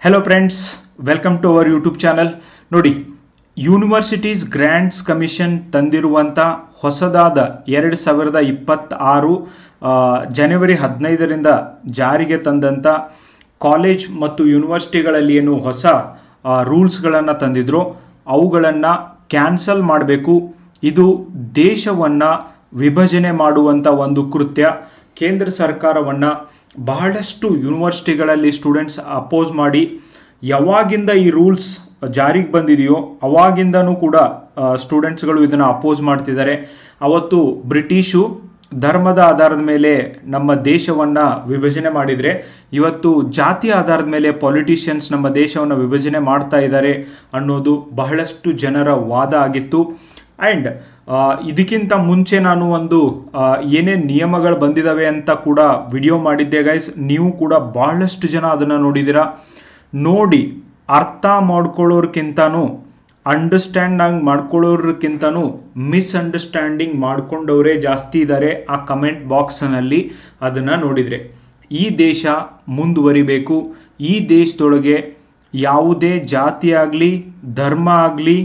Hello friends, welcome to our YouTube channel. ನೋಡಿ, universities grants commission ತಂದಿರುವಂಥ ಹೊಸದಾದ 2026 ಜನವರಿ 15ರಿಂದ ಜಾರಿಗೆ ತಂದಂಥ ಕಾಲೇಜ್ ಮತ್ತು ಯೂನಿವರ್ಸಿಟಿಗಳಲ್ಲಿ ಏನು ಹೊಸ ರೂಲ್ಸ್ಗಳನ್ನು ತಂದಿದ್ರು ಅವುಗಳನ್ನು ಕ್ಯಾನ್ಸಲ್ ಮಾಡಬೇಕು. ಇದು ದೇಶವನ್ನು ವಿಭಜನೆ ಮಾಡುವಂಥ ಒಂದು ಕೃತ್ಯ. ಕೇಂದ್ರ ಸರ್ಕಾರವನ್ನು ಬಹಳಷ್ಟು ಯೂನಿವರ್ಸಿಟಿಗಳಲ್ಲಿ ಸ್ಟೂಡೆಂಟ್ಸ್ ಅಪೋಸ್ ಮಾಡಿ ಯಾವಾಗಿಂದ ಈ ರೂಲ್ಸ್ ಜಾರಿಗೆ ಬಂದಿದೆಯೋ ಅವಾಗಿಂದನೂ ಕೂಡ ಸ್ಟೂಡೆಂಟ್ಸ್ಗಳು ಇದನ್ನು ಅಪೋಸ್ ಮಾಡ್ತಿದ್ದಾರೆ. ಅವತ್ತು ಬ್ರಿಟಿಷು ಧರ್ಮದ ಆಧಾರದ ಮೇಲೆ ನಮ್ಮ ದೇಶವನ್ನು ವಿಭಜನೆ ಮಾಡಿದರೆ, ಇವತ್ತು ಜಾತಿಯ ಆಧಾರದ ಮೇಲೆ ಪೊಲಿಟಿಷಿಯನ್ಸ್ ನಮ್ಮ ದೇಶವನ್ನು ವಿಭಜನೆ ಮಾಡ್ತಾ ಇದ್ದಾರೆ ಅನ್ನೋದು ಬಹಳಷ್ಟು ಜನರ ವಾದ ಆಗಿತ್ತು. ಆ್ಯಂಡ್ ಇದಕ್ಕಿಂತ ಮುಂಚೆ ನಾನು ಒಂದು ಏನೇನು ನಿಯಮಗಳು ಬಂದಿದ್ದಾವೆ ಅಂತ ಕೂಡ ವಿಡಿಯೋ ಮಾಡಿದ್ದೆ ಗೈಸ್. ನೀವು ಕೂಡ ಬಹಳಷ್ಟು ಜನ ಅದನ್ನು ನೋಡಿದ್ದೀರಾ. ನೋಡಿ ಅರ್ಥ ಮಾಡ್ಕೊಳ್ಳೋರ್ಕಿಂತನೂ ಮಾಡ್ಕೊಳ್ಳೋರ್ಕಿಂತನೂ ಮಿಸ್ಅಂಡರ್ಸ್ಟ್ಯಾಂಡಿಂಗ್ ಮಾಡ್ಕೊಂಡವರೇ ಜಾಸ್ತಿ ಇದ್ದಾರೆ ಆ ಕಮೆಂಟ್ ಬಾಕ್ಸ್ನಲ್ಲಿ. ಅದನ್ನು ನೋಡಿದರೆ ಈ ದೇಶ ಮುಂದುವರಿಬೇಕು. ಈ ದೇಶದೊಳಗೆ ಯಾವುದೇ ಜಾತಿ ಆಗಲಿ, ಧರ್ಮ ಆಗಲಿ,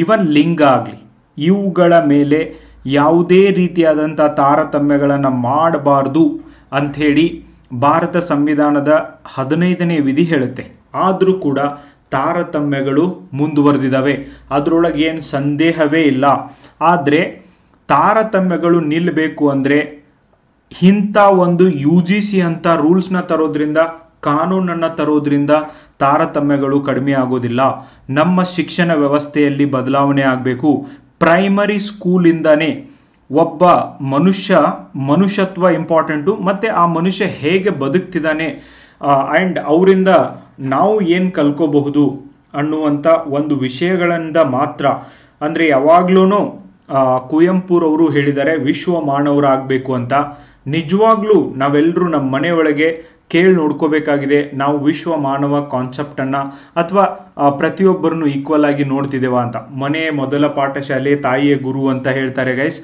ಇವನ್ ಲಿಂಗ ಆಗಲಿ, ಇವುಗಳ ಮೇಲೆ ಯಾವುದೇ ರೀತಿಯಾದಂಥ ತಾರತಮ್ಯಗಳನ್ನು ಮಾಡಬಾರ್ದು ಅಂಥೇಳಿ ಭಾರತ ಸಂವಿಧಾನದ 15ನೇ ವಿಧಿ ಹೇಳುತ್ತೆ. ಆದರೂ ಕೂಡ ತಾರತಮ್ಯಗಳು ಮುಂದುವರೆದಿದ್ದಾವೆ, ಅದರೊಳಗೆ ಏನು ಸಂದೇಹವೇ ಇಲ್ಲ. ಆದರೆ ತಾರತಮ್ಯಗಳು ನಿಲ್ಲಬೇಕು ಅಂದರೆ ಇಂಥ ಒಂದು UGC ಅಂತ ರೂಲ್ಸ್ನ ತರೋದ್ರಿಂದ, ಕಾನೂನನ್ನು ತರೋದ್ರಿಂದ ತಾರತಮ್ಯಗಳು ಕಡಿಮೆ ಆಗೋದಿಲ್ಲ. ನಮ್ಮ ಶಿಕ್ಷಣ ವ್ಯವಸ್ಥೆಯಲ್ಲಿ ಬದಲಾವಣೆ ಆಗಬೇಕು. ಪ್ರೈಮರಿ ಸ್ಕೂಲಿಂದನೇ ಒಬ್ಬ ಮನುಷ್ಯತ್ವ ಇಂಪಾರ್ಟೆಂಟು, ಮತ್ತು ಆ ಮನುಷ್ಯ ಹೇಗೆ ಬದುಕ್ತಿದ್ದಾನೆ ಆ್ಯಂಡ್ ಅವರಿಂದ ನಾವು ಏನು ಕಲ್ಕೋಬಹುದು ಅನ್ನುವಂಥ ಒಂದು ವಿಷಯಗಳಿಂದ ಮಾತ್ರ. ಅಂದರೆ ಯಾವಾಗ್ಲೂ ಕುವೆಂಪುರವರು ಹೇಳಿದ್ದಾರೆ ವಿಶ್ವ ಮಾನವರಾಗಬೇಕು ಅಂತ. ನಿಜವಾಗ್ಲೂ ನಾವೆಲ್ಲರೂ ನಮ್ಮ ಮನೆಯೊಳಗೆ ಕೇಳಿ ನೋಡ್ಕೋಬೇಕಾಗಿದೆ, ನಾವು ವಿಶ್ವ ಮಾನವ ಕಾನ್ಸೆಪ್ಟನ್ನು ಅಥವಾ ಪ್ರತಿಯೊಬ್ಬರನ್ನು ಈಕ್ವಲ್ ಆಗಿ ನೋಡ್ತಿದ್ದೇವಾ ಅಂತ. ಮನೆ ಮೊದಲ ಪಾಠಶಾಲೆ, ತಾಯಿಯೇ ಗುರು ಅಂತ ಹೇಳ್ತಾರೆ ಗೈಸ್.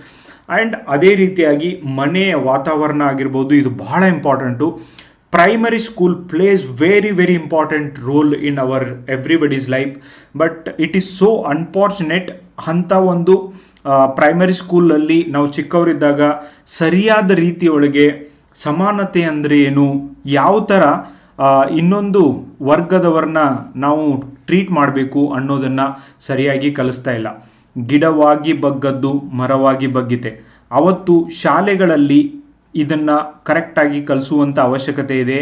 ಆ್ಯಂಡ್ ಅದೇ ರೀತಿಯಾಗಿ ಮನೆಯ ವಾತಾವರಣ ಆಗಿರ್ಬೋದು, ಇದು ಬಹಳ important. Primary school place very very important role in our everybody's life. But it is so unfortunate, ಅಂಥ ಒಂದು ಪ್ರೈಮರಿ ಸ್ಕೂಲಲ್ಲಿ ನಾವು ಚಿಕ್ಕವರಿದ್ದಾಗ ಸರಿಯಾದ ರೀತಿಯೊಳಗೆ ಸಮಾನತೆ ಅಂದರೆ ಏನು, ಯಾವ ಥರ ಇನ್ನೊಂದು ವರ್ಗದವರನ್ನ ನಾವು ಟ್ರೀಟ್ ಮಾಡಬೇಕು ಅನ್ನೋದನ್ನು ಸರಿಯಾಗಿ ಕಲಿಸ್ತಾ ಇಲ್ಲ. ಗಿಡವಾಗಿ ಬಗ್ಗದ್ದು ಮರವಾಗಿ ಬಗ್ಗಿತೆ. ಅವತ್ತು ಶಾಲೆಗಳಲ್ಲಿ ಇದನ್ನು ಕರೆಕ್ಟಾಗಿ ಕಲಿಸುವಂಥ ಅವಶ್ಯಕತೆ ಇದೆ.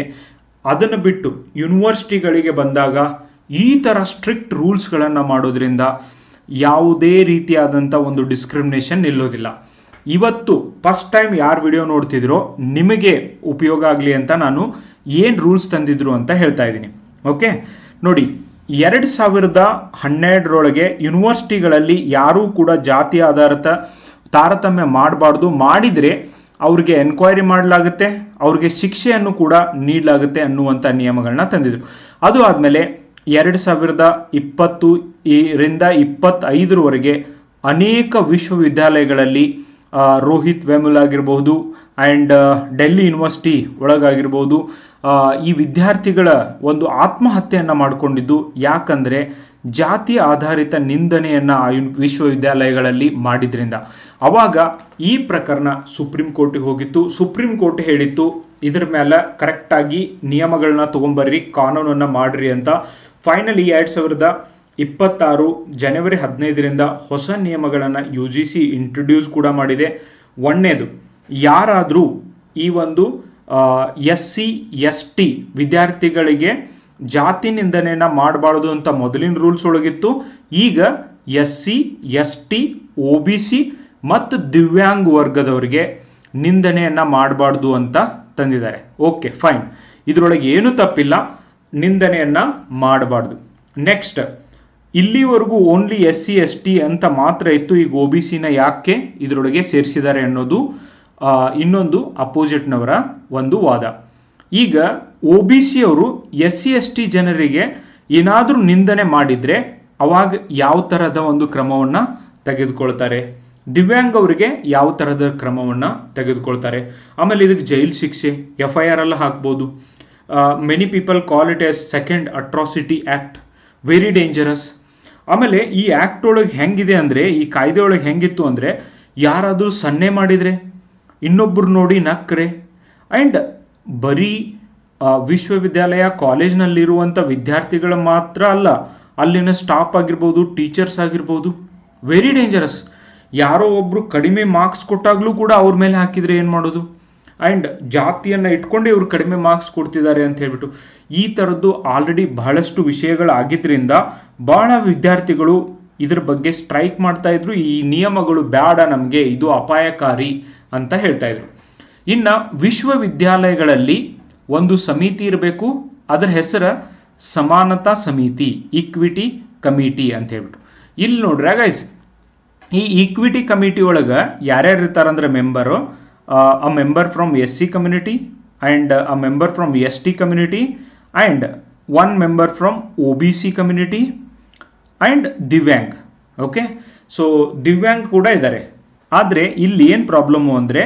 ಅದನ್ನು ಬಿಟ್ಟು ಯೂನಿವರ್ಸಿಟಿಗಳಿಗೆ ಬಂದಾಗ ಈ ಥರ ಸ್ಟ್ರಿಕ್ಟ್ ರೂಲ್ಸ್ಗಳನ್ನು ಮಾಡೋದ್ರಿಂದ ಯಾವುದೇ ರೀತಿಯಾದಂಥ ಒಂದು ಡಿಸ್ಕ್ರಿಮಿನೇಷನ್ ನಿಲ್ಲೋದಿಲ್ಲ. ಇವತ್ತು ಫಸ್ಟ್ ಟೈಮ್ ಯಾರು ವಿಡಿಯೋ ನೋಡ್ತಿದ್ರೋ ನಿಮಗೆ ಉಪಯೋಗ ಆಗಲಿ ಅಂತ ನಾನು ಏನು ರೂಲ್ಸ್ ತಂದಿದ್ರು ಅಂತ ಹೇಳ್ತಾ ಇದ್ದೀನಿ. ಓಕೆ, ನೋಡಿ, 2012 ಯೂನಿವರ್ಸಿಟಿಗಳಲ್ಲಿ ಯಾರೂ ಕೂಡ ಜಾತಿ ಆಧಾರಿತ ತಾರತಮ್ಯ ಮಾಡಬಾರ್ದು. ಮಾಡಿದರೆ ಅವ್ರಿಗೆ ಎನ್ಕ್ವೈರಿ ಮಾಡಲಾಗುತ್ತೆ, ಅವ್ರಿಗೆ ಶಿಕ್ಷೆಯನ್ನು ಕೂಡ ನೀಡಲಾಗುತ್ತೆ ಅನ್ನುವಂಥ ನಿಯಮಗಳನ್ನ ತಂದಿದ್ರು. ಅದು ಆದಮೇಲೆ 2020ರಿಂದ 25 ಅನೇಕ ವಿಶ್ವವಿದ್ಯಾಲಯಗಳಲ್ಲಿ ರೋಹಿತ್ ವೆಮುಲ್ ಆಗಿರ್ಬೋದು ಆ್ಯಂಡ್ ಡೆಲ್ಲಿ ಯೂನಿವರ್ಸಿಟಿ ಒಳಗಾಗಿರ್ಬೋದು, ಈ ವಿದ್ಯಾರ್ಥಿಗಳ ಒಂದು ಆತ್ಮಹತ್ಯೆಯನ್ನು ಮಾಡಿಕೊಂಡಿದ್ದು. ಯಾಕಂದರೆ ಜಾತಿ ಆಧಾರಿತ ನಿಂದನೆಯನ್ನು ಆ ವಿಶ್ವವಿದ್ಯಾಲಯಗಳಲ್ಲಿ ಮಾಡಿದ್ರಿಂದ. ಆವಾಗ ಈ ಪ್ರಕರಣ ಸುಪ್ರೀಂ ಕೋರ್ಟಿಗೆ ಹೋಗಿತ್ತು. ಸುಪ್ರೀಂ ಕೋರ್ಟ್ ಹೇಳಿತ್ತು ಇದ್ರ ಮೇಲೆ ಕರೆಕ್ಟಾಗಿ ನಿಯಮಗಳನ್ನ ತೊಗೊಂಬರ್ರಿ, ಕಾನೂನನ್ನು ಮಾಡಿರಿ ಅಂತ. ಫೈನಲಿ 2026 ಜನವರಿ 15ರಿಂದ ಹೊಸ ನಿಯಮಗಳನ್ನು UGC ಇಂಟ್ರೊಡ್ಯೂಸ್ ಕೂಡ ಮಾಡಿದೆ. ಒಂದನೇದು, ಯಾರಾದರೂ ಈ ಒಂದು SC ST ವಿದ್ಯಾರ್ಥಿಗಳಿಗೆ ಜಾತಿ ನಿಂದನೆಯನ್ನು ಮಾಡಬಾರ್ದು ಅಂತ ಮೊದಲಿನ ರೂಲ್ಸ್ ಒಳಗಿತ್ತು. ಈಗ SC ST OBC ಮತ್ತು ದಿವ್ಯಾಂಗ ವರ್ಗದವರಿಗೆ ನಿಂದನೆಯನ್ನು ಮಾಡಬಾರ್ದು ಅಂತ ತಂದಿದ್ದಾರೆ. ಓಕೆ, ಫೈನ್, ಇದರೊಳಗೆ ಏನೂ ತಪ್ಪಿಲ್ಲ, ನಿಂದನೆಯನ್ನು ಮಾಡಬಾರ್ದು. ನೆಕ್ಸ್ಟ್, ಇಲ್ಲಿವರೆಗೂ ಓನ್ಲಿ SC ST ಅಂತ ಮಾತ್ರ ಇತ್ತು, ಈಗ OBCನ ಯಾಕೆ ಇದರೊಳಗೆ ಸೇರಿಸಿದ್ದಾರೆ ಅನ್ನೋದು ಇನ್ನೊಂದು ಅಪೋಸಿಟ್ನವರ ಒಂದು ವಾದ. ಈಗ OBC ಅವರು SC ST ಜನರಿಗೆ ಏನಾದರೂ ನಿಂದನೆ ಮಾಡಿದರೆ ಅವಾಗ ಯಾವ ಥರದ ಒಂದು ಕ್ರಮವನ್ನು ತೆಗೆದುಕೊಳ್ತಾರೆ, ದಿವ್ಯಾಂಗ ಅವರಿಗೆ ಯಾವ ಥರದ ಕ್ರಮವನ್ನು ತೆಗೆದುಕೊಳ್ತಾರೆ. ಆಮೇಲೆ ಇದಕ್ಕೆ ಜೈಲು ಶಿಕ್ಷೆ, FIR ಎಲ್ಲ ಹಾಕ್ಬೋದು. Many people call it as second atrocity act, very dangerous. ಆಮೇಲೆ ಈ ಆ್ಯಕ್ಟ್ ಒಳಗೆ ಹೆಂಗಿದೆ ಅಂದರೆ, ಈ ಕಾಯ್ದೆ ಒಳಗೆ ಹೆಂಗಿತ್ತು ಅಂದರೆ, ಯಾರಾದರೂ ಸನ್ನೆ ಮಾಡಿದರೆ, ಇನ್ನೊಬ್ಬರು ನೋಡಿ ನಕ್ಕರೆ, ಆ್ಯಂಡ್ ಬರೀ ವಿಶ್ವವಿದ್ಯಾಲಯ ಕಾಲೇಜ್ನಲ್ಲಿರುವಂಥ ವಿದ್ಯಾರ್ಥಿಗಳು ಮಾತ್ರ ಅಲ್ಲ, ಅಲ್ಲಿನ ಸ್ಟಾಫ್ ಆಗಿರ್ಬೋದು, ಟೀಚರ್ಸ್ ಆಗಿರ್ಬೋದು, ವೆರಿ ಡೇಂಜರಸ್. ಯಾರೋ ಒಬ್ಬರು ಕಡಿಮೆ ಮಾರ್ಕ್ಸ್ ಕೊಟ್ಟಾಗಲೂ ಕೂಡ ಅವ್ರ ಮೇಲೆ ಹಾಕಿದರೆ ಏನು ಮಾಡೋದು? ಆ್ಯಂಡ್ ಜಾತಿಯನ್ನು ಇಟ್ಕೊಂಡು ಇವರು ಕಡಿಮೆ ಮಾರ್ಕ್ಸ್ ಕೊಡ್ತಿದ್ದಾರೆ ಅಂತ ಹೇಳ್ಬಿಟ್ಟು ಈ ಥರದ್ದು ಆಲ್ರೆಡಿ ಬಹಳಷ್ಟು ವಿಷಯಗಳಾಗಿದ್ದರಿಂದ ಭಾಳ ವಿದ್ಯಾರ್ಥಿಗಳು ಇದ್ರ ಬಗ್ಗೆ ಸ್ಟ್ರೈಕ್ ಮಾಡ್ತಾ ಇದ್ರು. ಈ ನಿಯಮಗಳು ಬೇಡ ನಮಗೆ, ಇದು ಅಪಾಯಕಾರಿ ಅಂತ ಹೇಳ್ತಾ ಇದ್ರು. ಇನ್ನು ವಿಶ್ವವಿದ್ಯಾಲಯಗಳಲ್ಲಿ ಒಂದು ಸಮಿತಿ ಇರಬೇಕು, ಅದರ ಹೆಸರು ಸಮಾನತಾ ಸಮಿತಿ, ಈಕ್ವಿಟಿ ಕಮಿಟಿ ಅಂತ ಹೇಳ್ಬಿಟ್ಟು. ಇಲ್ಲಿ ನೋಡ್ರಿ ಗೈಸ್, ಈ ಈಕ್ವಿಟಿ ಕಮಿಟಿ ಒಳಗೆ ಯಾರ್ಯಾರು ಇರ್ತಾರಂದ್ರೆ member, a member from SC community and a member from ST community and one member from OBC community and Divyang. Okay, so Divyang ಕೂಡ ಇದ್ದಾರೆ. ಆದರೆ ಇಲ್ಲಿ ಏನು ಪ್ರಾಬ್ಲಮ್ಮು ಅಂದರೆ,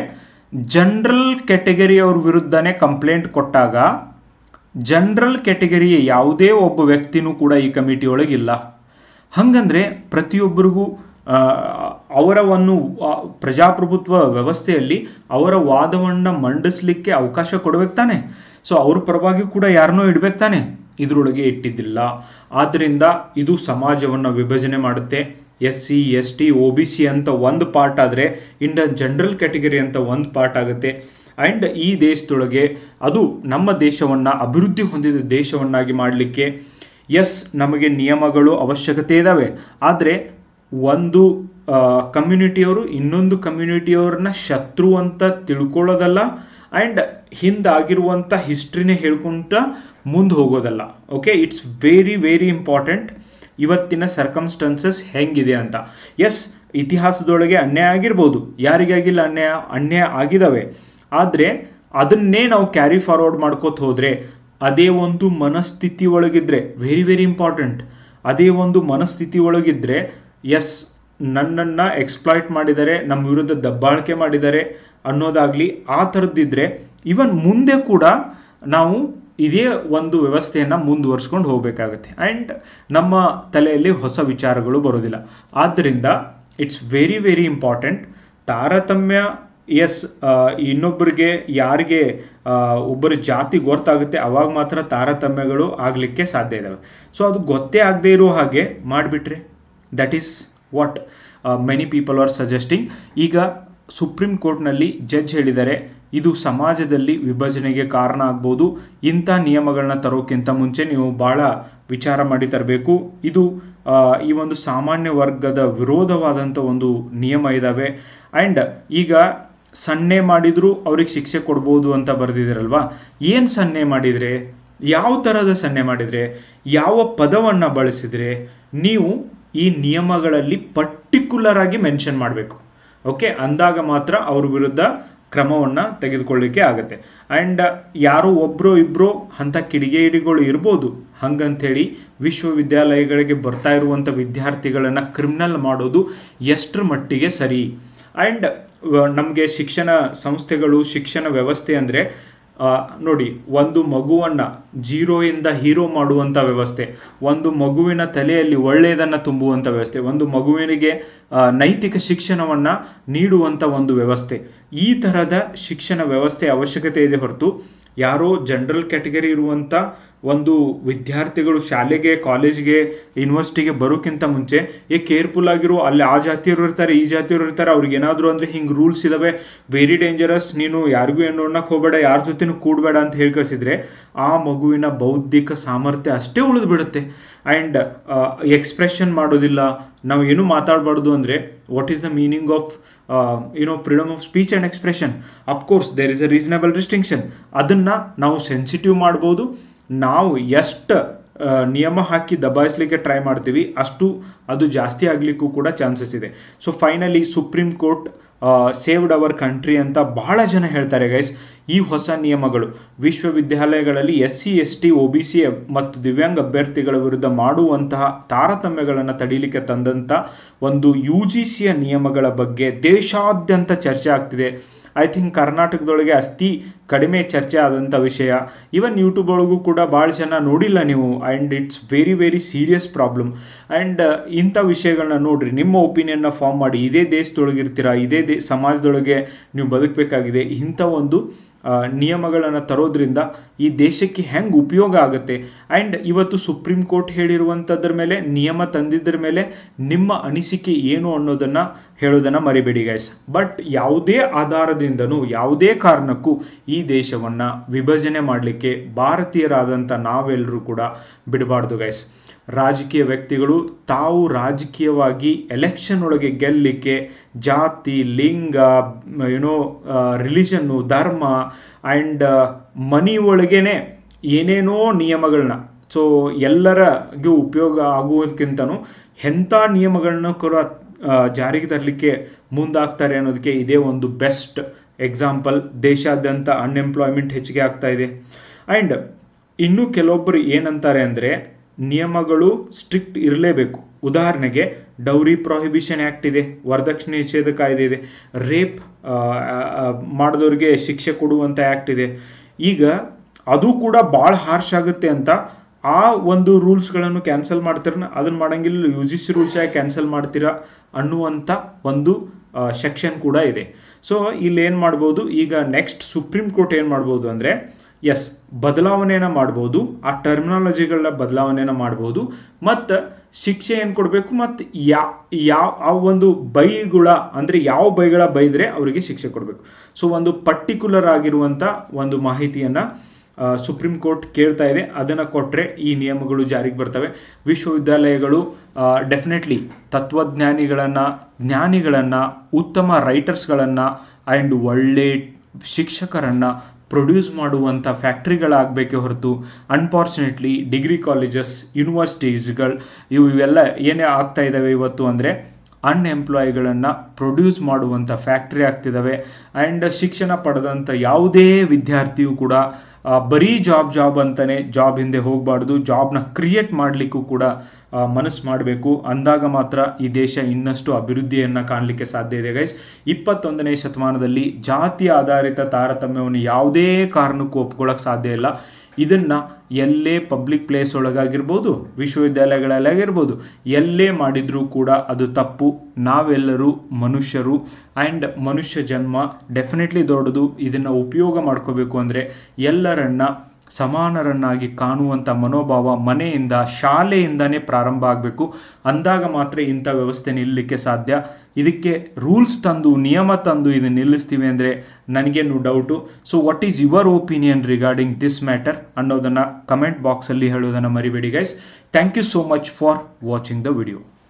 ಜನರಲ್ ಕ್ಯಾಟಗರಿ ಅವ್ರ ವಿರುದ್ಧನೇ ಕಂಪ್ಲೇಂಟ್ ಕೊಟ್ಟಾಗ ಜನರಲ್ ಕ್ಯಾಟಗರಿಯ ಯಾವುದೇ ಒಬ್ಬ ವ್ಯಕ್ತಿನೂ ಕೂಡ ಈ ಕಮಿಟಿ ಒಳಗಿಲ್ಲ. ಹಾಗಂದರೆ ಪ್ರತಿಯೊಬ್ಬರಿಗೂ ಅವರ ಒಂದು ಪ್ರಜಾಪ್ರಭುತ್ವ ವ್ಯವಸ್ಥೆಯಲ್ಲಿ ಅವರ ವಾದವನ್ನು ಮಂಡಿಸಲಿಕ್ಕೆ ಅವಕಾಶ ಕೊಡಬೇಕು ತಾನೆ. ಸೊ ಅವ್ರ ಪರವಾಗಿ ಕೂಡ ಯಾರನ್ನೋ ಇಡಬೇಕು ತಾನೆ, ಇದರೊಳಗೆ ಇಟ್ಟಿದ್ದಿಲ್ಲ. ಆದ್ದರಿಂದ ಇದು ಸಮಾಜವನ್ನು ವಿಭಜನೆ ಮಾಡುತ್ತೆ. SC ST OBC ಅಂತ ಒಂದು ಪಾರ್ಟ್ ಆದರೆ ಇಂಡ ಜನರಲ್ ಕ್ಯಾಟಗರಿ ಅಂತ ಒಂದು ಪಾರ್ಟ್ ಆಗುತ್ತೆ. ಆ್ಯಂಡ್ ಈ ದೇಶದೊಳಗೆ ಅದು ನಮ್ಮ ದೇಶವನ್ನು ಅಭಿವೃದ್ಧಿ ಹೊಂದಿದ ದೇಶವನ್ನಾಗಿ ಮಾಡಲಿಕ್ಕೆ ನಮಗೆ ನಿಯಮಗಳು ಅವಶ್ಯಕತೆ ಇದ್ದಾವೆ. ಆದರೆ ಒಂದು ಕಮ್ಯುನಿಟಿಯವರು ಇನ್ನೊಂದು ಕಮ್ಯುನಿಟಿಯವ್ರನ್ನ ಶತ್ರು ಅಂತ ತಿಳ್ಕೊಳ್ಳೋದಲ್ಲ, ಆ್ಯಂಡ್ ಹಿಂದಾಗಿರುವಂಥ ಹಿಸ್ಟ್ರಿನೇ ಹೇಳ್ಕೊಂತ ಮುಂದೆ ಹೋಗೋದಲ್ಲ. Okay, it's very very important ಇವತ್ತಿನ ಸರ್ಕಮ್ಸ್ಟೆನ್ಸಸ್ ಹೆಂಗಿದೆ ಅಂತ. ಇತಿಹಾಸದೊಳಗೆ ಅನ್ಯಾಯ ಆಗಿರ್ಬೋದು, ಯಾರಿಗಾಗಿಲ್ಲ ಅನ್ಯಾಯ ಆಗಿದ್ದಾವೆ. ಆದರೆ ಅದನ್ನೇ ನಾವು ಕ್ಯಾರಿ ಫಾರ್ವರ್ಡ್ ಮಾಡ್ಕೋತ ಹೋದರೆ, ಅದೇ ಒಂದು ಮನಸ್ಥಿತಿ ಒಳಗಿದ್ರೆ, ವೆರಿ ವೆರಿ ಇಂಪಾರ್ಟೆಂಟ್, ಅದೇ ಒಂದು ಮನಸ್ಥಿತಿ ಒಳಗಿದ್ರೆ ನನ್ನನ್ನು ಎಕ್ಸ್ಪ್ಲಾಯ್ಟ್ ಮಾಡಿದ್ದಾರೆ, ನಮ್ಮ ವಿರುದ್ಧ ದಬ್ಬಾಳಿಕೆ ಮಾಡಿದ್ದಾರೆ ಅನ್ನೋದಾಗಲಿ ಆ ಥರದ್ದಿದ್ರೆ ಇವನ್ ಮುಂದೆ ಕೂಡ ನಾವು ಇದೇ ಒಂದು ವ್ಯವಸ್ಥೆಯನ್ನು ಮುಂದುವರ್ಸ್ಕೊಂಡು ಹೋಗಬೇಕಾಗತ್ತೆ. ಆ್ಯಂಡ್ ನಮ್ಮ ತಲೆಯಲ್ಲಿ ಹೊಸ ವಿಚಾರಗಳು ಬರೋದಿಲ್ಲ. ಆದ್ದರಿಂದ ಇಟ್ಸ್ ವೆರಿ ವೆರಿ ಇಂಪಾರ್ಟೆಂಟ್. ತಾರತಮ್ಯ ಇನ್ನೊಬ್ಬರಿಗೆ ಯಾರಿಗೆ ಒಬ್ಬರ ಜಾತಿ ಗೊತ್ತಾಗುತ್ತೆ ಅವಾಗ ಮಾತ್ರ ತಾರತಮ್ಯಗಳು ಆಗಲಿಕ್ಕೆ ಸಾಧ್ಯ ಇದ್ದಾವೆ. ಸೊ ಅದು ಗೊತ್ತೇ ಆಗದೆ ಇರೋ ಹಾಗೆ ಮಾಡಿಬಿಟ್ರೆ, that is what many people are suggesting. ಈಗ ಸುಪ್ರೀಂ ಕೋರ್ಟ್ನಲ್ಲಿ ಜಡ್ಜ್ ಹೇಳಿದ್ದಾರೆ, ಇದು ಸಮಾಜದಲ್ಲಿ ವಿಭಜನೆಗೆ ಕಾರಣ ಆಗ್ಬೋದು. ಇಂಥ ನಿಯಮಗಳನ್ನ ತರೋಕ್ಕಿಂತ ಮುಂಚೆ ನೀವು ಭಾಳ ವಿಚಾರ ಮಾಡಿ ತರಬೇಕು. ಇದು ಈ ಒಂದು ಸಾಮಾನ್ಯ ವರ್ಗದ ವಿರೋಧವಾದಂಥ ಒಂದು ನಿಯಮ ಇದ್ದಾವೆ. ಆ್ಯಂಡ್ ಈಗ ಸನ್ನೆ ಮಾಡಿದರೂ ಅವ್ರಿಗೆ ಶಿಕ್ಷೆ ಕೊಡ್ಬೋದು ಅಂತ ಬರೆದಿದ್ದೀರಲ್ವಾ. ಏನು ಸನ್ನೆ ಮಾಡಿದರೆ, ಯಾವ ಥರದ ಸನ್ನೆ ಮಾಡಿದರೆ, ಯಾವ ಪದವನ್ನು ಬಳಸಿದರೆ, ನೀವು ಈ ನಿಯಮಗಳಲ್ಲಿ ಪರ್ಟಿಕ್ಯುಲರ್ ಆಗಿ ಮೆನ್ಷನ್ ಮಾಡಬೇಕು. ಓಕೆ, ಅಂದಾಗ ಮಾತ್ರ ಅವ್ರ ವಿರುದ್ಧ ಕ್ರಮವನ್ನು ತೆಗೆದುಕೊಳ್ಳಿಕ್ಕೆ ಆಗುತ್ತೆ. ಆ್ಯಂಡ್ ಯಾರೋ ಒಬ್ಬರು ಇಬ್ಬರು ಅಂಥ ಕಿಡಿಗೇಡಿಗಳು ಇರ್ಬೋದು, ಹಾಗಂಥೇಳಿ ವಿಶ್ವವಿದ್ಯಾಲಯಗಳಿಗೆ ಬರ್ತಾ ಇರುವಂಥ ವಿದ್ಯಾರ್ಥಿಗಳನ್ನು ಕ್ರಿಮಿನಲ್ ಮಾಡೋದು ಎಷ್ಟರ ಮಟ್ಟಿಗೆ ಸರಿ? ಆ್ಯಂಡ್ ನಮಗೆ ಶಿಕ್ಷಣ ಸಂಸ್ಥೆಗಳು, ಶಿಕ್ಷಣ ವ್ಯವಸ್ಥೆ ಅಂದರೆ ನೋಡಿ, ಒಂದು ಮಗುವನ್ನು ಜೀರೋಯಿಂದ ಹೀರೋ ಮಾಡುವಂಥ ವ್ಯವಸ್ಥೆ, ಒಂದು ಮಗುವಿನ ತಲೆಯಲ್ಲಿ ಒಳ್ಳೆಯದನ್ನು ತುಂಬುವಂಥ ವ್ಯವಸ್ಥೆ, ಒಂದು ಮಗುವಿನಿಗೆ ನೈತಿಕ ಶಿಕ್ಷಣವನ್ನು ನೀಡುವಂಥ ಒಂದು ವ್ಯವಸ್ಥೆ. ಈ ಥರದ ಶಿಕ್ಷಣ ವ್ಯವಸ್ಥೆ ಅವಶ್ಯಕತೆ ಇದೆ ಹೊರತು ಯಾರೋ ಜನರಲ್ ಕ್ಯಾಟಗರಿ ಇರುವಂಥ ಒಂದು ವಿದ್ಯಾರ್ಥಿಗಳು ಶಾಲೆಗೆ, ಕಾಲೇಜ್ಗೆ, ಯೂನಿವರ್ಸಿಟಿಗೆ ಬರೋಕ್ಕಿಂತ ಮುಂಚೆ ಕೇರ್ಫುಲ್ ಆಗಿರೋ, ಅಲ್ಲಿ ಆ ಜಾತಿಯವರು ಇರ್ತಾರೆ, ಈ ಜಾತಿಯವರು ಇರ್ತಾರೆ, ಅವ್ರಿಗೆ ಏನಾದರೂ ಅಂದರೆ ಹಿಂಗೆ ರೂಲ್ಸ್ ಇದ್ದಾವೆ, ವೆರಿ ಡೇಂಜರಸ್, ನೀನು ಯಾರಿಗೂ ಏನು ನೋಡಕ್ಕೆ ಹೋಗಬೇಡ, ಯಾರ ಜೊತೆನೂ ಕೂಡಬೇಡ ಅಂತ ಹೇಳಿ ಕಳಿಸಿದ್ರೆ ಆ ಮಗುವಿನ ಬೌದ್ಧಿಕ ಸಾಮರ್ಥ್ಯ ಅಷ್ಟೇ ಉಳಿದು ಬಿಡುತ್ತೆ. ಆ್ಯಂಡ್ ಎಕ್ಸ್ಪ್ರೆಷನ್ ಮಾಡೋದಿಲ್ಲ, ನಾವು ಏನು ಮಾತಾಡಬಾರ್ದು ಅಂದರೆ what is the meaning of freedom of speech and expression? Of course there is a reasonable restriction. ಅದನ್ನು ನಾವು ಸೆನ್ಸಿಟಿವ್ ಮಾಡ್ಬೋದು. ನಾವು ಎಷ್ಟು ನಿಯಮ ಹಾಕಿ ದಬಾಯಿಸಲಿಕ್ಕೆ ಟ್ರೈ ಮಾಡ್ತೀವಿ ಅಷ್ಟು ಅದು ಜಾಸ್ತಿ ಆಗಲಿಕ್ಕೂ ಕೂಡ ಚಾನ್ಸಸ್ ಇದೆ. So finally supreme court saved our country ಅಂತ ಬಹಳ ಜನ ಹೇಳ್ತಾರೆ ಗೈಸ್. ಈ ಹೊಸ ನಿಯಮಗಳು ವಿಶ್ವವಿದ್ಯಾಲಯಗಳಲ್ಲಿ SC ST OBC ಮತ್ತು ದಿವ್ಯಾಂಗ ಅಭ್ಯರ್ಥಿಗಳ ವಿರುದ್ಧ ಮಾಡುವಂತಹ ತಾರತಮ್ಯಗಳನ್ನು ತಡೀಲಿಕ್ಕೆ ತಂದಂಥ ಒಂದು UGCಯ ನಿಯಮಗಳ ಬಗ್ಗೆ ದೇಶಾದ್ಯಂತ ಚರ್ಚೆ ಆಗ್ತಿದೆ. ಐ ಥಿಂಕ್ ಕರ್ನಾಟಕದೊಳಗೆ ಅತಿ ಕಡಿಮೆ ಚರ್ಚೆ ಆದಂಥ ವಿಷಯ. ಈವನ್ ಯೂಟ್ಯೂಬ್ ಒಳಗೂ ಕೂಡ ಭಾಳ ಜನ ನೋಡಿಲ್ಲ ನೀವು. And it's very very serious problem. And ಇಂಥ ವಿಷಯಗಳನ್ನ ನೋಡ್ರಿ, ನಿಮ್ಮ ಒಪಿನಿಯನ್ನ ಫಾರ್ಮ್ ಮಾಡಿ. ಇದೇ ದೇಶದೊಳಗಿರ್ತೀರಾ, ಇದೇ ಸಮಾಜದೊಳಗೆ ನೀವು ಬದುಕಬೇಕಾಗಿದೆ. ಇಂಥ ಒಂದು ನಿಯಮಗಳನ್ನು ತರೋದ್ರಿಂದ ಈ ದೇಶಕ್ಕೆ ಹೆಂಗೆ ಉಪಯೋಗ ಆಗುತ್ತೆ. ಆ್ಯಂಡ್ ಇವತ್ತು ಸುಪ್ರೀಂ ಕೋರ್ಟ್ ಹೇಳಿರುವಂಥದ್ರ ಮೇಲೆ, ನಿಯಮ ತಂದಿದ್ರ ಮೇಲೆ ನಿಮ್ಮ ಅನಿಸಿಕೆ ಏನು ಅನ್ನೋದನ್ನು ಹೇಳೋದನ್ನು ಮರಿಬೇಡಿ ಗೈಸ್. ಬಟ್ ಯಾವುದೇ ಆಧಾರದಿಂದನೂ ಯಾವುದೇ ಕಾರಣಕ್ಕೂ ಈ ದೇಶವನ್ನು ವಿಭಜನೆ ಮಾಡಲಿಕ್ಕೆ ಭಾರತೀಯರಾದಂಥ ನಾವೆಲ್ಲರೂ ಕೂಡ ಬಿಡಬಾರ್ದು ಗೈಸ್. ರಾಜಕೀಯ ವ್ಯಕ್ತಿಗಳು ತಾವು ರಾಜಕೀಯವಾಗಿ ಎಲೆಕ್ಷನ್ ಒಳಗೆ ಗೆಲ್ಲಲಿಕ್ಕೆ ಜಾತಿ, ಲಿಂಗ, ರಿಲಿಜನ್ನು, ಧರ್ಮ ಆ್ಯಂಡ್ ಮನಿ ಒಳಗೇನೆ ಏನೇನೋ ನಿಯಮಗಳನ್ನ, ಸೊ ಎಲ್ಲರಿಗೂ ಉಪಯೋಗ ಆಗುವುದಕ್ಕಿಂತನೂ ಎಂಥ ನಿಯಮಗಳನ್ನ ಕೂಡ ಜಾರಿಗೆ ತರಲಿಕ್ಕೆ ಮುಂದಾಗ್ತಾರೆ ಅನ್ನೋದಕ್ಕೆ ಇದೇ ಒಂದು ಬೆಸ್ಟ್ ಎಕ್ಸಾಂಪಲ್. ದೇಶಾದ್ಯಂತ ಅನ್ಎಂಪ್ಲಾಯ್ಮೆಂಟ್ ಹೆಚ್ಚಿಗೆ ಆಗ್ತಾ ಇದೆ. ಆ್ಯಂಡ್ ಇನ್ನೂ ಕೆಲವೊಬ್ಬರು ಏನಂತಾರೆ ಅಂದರೆ, ನಿಯಮಗಳು ಸ್ಟ್ರಿಕ್ಟ್ ಇರಲೇಬೇಕು. ಉದಾಹರಣೆಗೆ ಡೌರಿ ಪ್ರೊಹಿಬಿಷನ್ ಆ್ಯಕ್ಟ್ ಇದೆ, ವರದಕ್ಷಿಣೆ ನಿಷೇಧ ಕಾಯ್ದೆ ಇದೆ, ರೇಪ್ ಮಾಡಿದವ್ರಿಗೆ ಶಿಕ್ಷೆ ಕೊಡುವಂಥ ಆ್ಯಕ್ಟ್ ಇದೆ. ಈಗ ಅದು ಕೂಡ ಭಾಳ ಹಾರ್ಶ್ ಆಗುತ್ತೆ ಅಂತ ಆ ಒಂದು ರೂಲ್ಸ್ಗಳನ್ನು ಕ್ಯಾನ್ಸಲ್ ಮಾಡ್ತೀರ, ಅದನ್ನು ಮಾಡೋಂಗಿಲ್ಲ, UGC ರೂಲ್ಸ್ ಯಾಕೆ ಕ್ಯಾನ್ಸಲ್ ಮಾಡ್ತೀರಾ ಅನ್ನುವಂಥ ಒಂದು ಸೆಕ್ಷನ್ ಕೂಡ ಇದೆ. ಸೊ ಇಲ್ಲಿ ಏನು ಮಾಡ್ಬೋದು, ಈಗ ನೆಕ್ಸ್ಟ್ ಸುಪ್ರೀಂ ಕೋರ್ಟ್ ಏನು ಮಾಡ್ಬೋದು ಅಂದರೆ, ಎಸ್ ಬದಲಾವಣೆಯನ್ನು ಮಾಡ್ಬೋದು, ಆ ಟರ್ಮಿನಾಲಜಿಗಳನ್ನ ಬದಲಾವಣೆಯನ್ನು ಮಾಡ್ಬೋದು, ಮತ್ತು ಶಿಕ್ಷೆ ಏನು ಕೊಡಬೇಕು, ಮತ್ತು ಯಾವ ಒಂದು ಬೈಗಳ ಅಂದರೆ ಯಾವ ಬೈಗಳ ಬೈದರೆ ಅವರಿಗೆ ಶಿಕ್ಷೆ ಕೊಡಬೇಕು. ಸೊ ಒಂದು ಪರ್ಟಿಕ್ಯುಲರ್ ಆಗಿರುವಂಥ ಒಂದು ಮಾಹಿತಿಯನ್ನು ಸುಪ್ರೀಂ ಕೋರ್ಟ್ ಕೇಳ್ತಾ ಇದೆ. ಅದನ್ನು ಕೊಟ್ಟರೆ ಈ ನಿಯಮಗಳು ಜಾರಿಗೆ ಬರ್ತವೆ. ವಿಶ್ವವಿದ್ಯಾಲಯಗಳು ಡೆಫಿನೆಟ್ಲಿ ಜ್ಞಾನಿಗಳನ್ನು, ಉತ್ತಮ ರೈಟರ್ಸ್ಗಳನ್ನು ಆ್ಯಂಡ್ ಒಳ್ಳೆ ಶಿಕ್ಷಕರನ್ನು ಪ್ರೊಡ್ಯೂಸ್ ಮಾಡುವಂಥ ಫ್ಯಾಕ್ಟ್ರಿಗಳಾಗಬೇಕೇ ಹೊರತು ಅನ್ಫಾರ್ಚುನೇಟ್ಲಿ ಡಿಗ್ರಿ ಕಾಲೇಜಸ್, ಯೂನಿವರ್ಸಿಟೀಸ್ಗಳು ಇವೆಲ್ಲ ಏನೇ ಆಗ್ತಾ ಇದ್ದಾವೆ ಇವತ್ತು ಅಂದರೆ ಅನ್ಎಂಪ್ಲಾಯ್ಗಳನ್ನು ಪ್ರೊಡ್ಯೂಸ್ ಮಾಡುವಂಥ ಫ್ಯಾಕ್ಟ್ರಿ ಆಗ್ತಿದ್ದಾವೆ. ಆ್ಯಂಡ್ ಶಿಕ್ಷಣ ಪಡೆದಂಥ ಯಾವುದೇ ವಿದ್ಯಾರ್ಥಿಯೂ ಕೂಡ ಬರೀ ಜಾಬ್ ಅಂತಲೇ ಜಾಬ್ ಹಿಂದೆ ಹೋಗಬಾರ್ದು. ಜಾಬ್ನ ಕ್ರಿಯೇಟ್ ಮಾಡಲಿಕ್ಕೂ ಕೂಡ ಮನಸ್ಸು ಮಾಡಬೇಕು. ಅಂದಾಗ ಮಾತ್ರ ಈ ದೇಶ ಇನ್ನಷ್ಟು ಅಭಿವೃದ್ಧಿಯನ್ನು ಕಾಣಲಿಕ್ಕೆ ಸಾಧ್ಯ ಇದೆ ಗೈಸ್. 21ನೇ ಶತಮಾನದಲ್ಲಿ ಜಾತಿ ಆಧಾರಿತ ತಾರತಮ್ಯವನ್ನು ಯಾವುದೇ ಕಾರಣಕ್ಕೂ ಒಪ್ಕೊಳ್ಳೋಕೆ ಸಾಧ್ಯ ಇಲ್ಲ. ಇದನ್ನು ಎಲ್ಲೇ ಪಬ್ಲಿಕ್ ಪ್ಲೇಸ್ ಒಳಗಾಗಿರ್ಬೋದು, ವಿಶ್ವವಿದ್ಯಾಲಯಗಳಲ್ಲಾಗಿರ್ಬೋದು, ಎಲ್ಲೇ ಮಾಡಿದರೂ ಕೂಡ ಅದು ತಪ್ಪು. ನಾವೆಲ್ಲರೂ ಮನುಷ್ಯರು ಆ್ಯಂಡ್ ಮನುಷ್ಯ ಜನ್ಮ ಡೆಫಿನೆಟ್ಲಿ ದೊಡ್ಡದು. ಇದನ್ನು ಉಪಯೋಗ ಮಾಡ್ಕೋಬೇಕು ಅಂದರೆ ಎಲ್ಲರನ್ನ ಸಮಾನರನ್ನಾಗಿ ಕಾಣುವಂಥ ಮನೋಭಾವ ಮನೆಯಿಂದ, ಶಾಲೆಯಿಂದನೇ ಪ್ರಾರಂಭ ಆಗಬೇಕು. ಅಂದಾಗ ಮಾತ್ರ ಇಂಥ ವ್ಯವಸ್ಥೆ ನಿಲ್ಲಲಿಕ್ಕೆ ಸಾಧ್ಯ. ಇದಕ್ಕೆ ರೂಲ್ಸ್ ತಂದು, ನಿಯಮ ತಂದು ಇದನ್ನು ನಿಲ್ಲಿಸ್ತೀವಿ ಅಂದರೆ ನನಗೇನು doubt. So what is your opinion regarding this matter ಅನ್ನೋದನ್ನು ಕಮೆಂಟ್ ಬಾಕ್ಸಲ್ಲಿ ಹೇಳೋದನ್ನು ಮರಿಬೇಡಿ guys. Thank you so much for watching the video.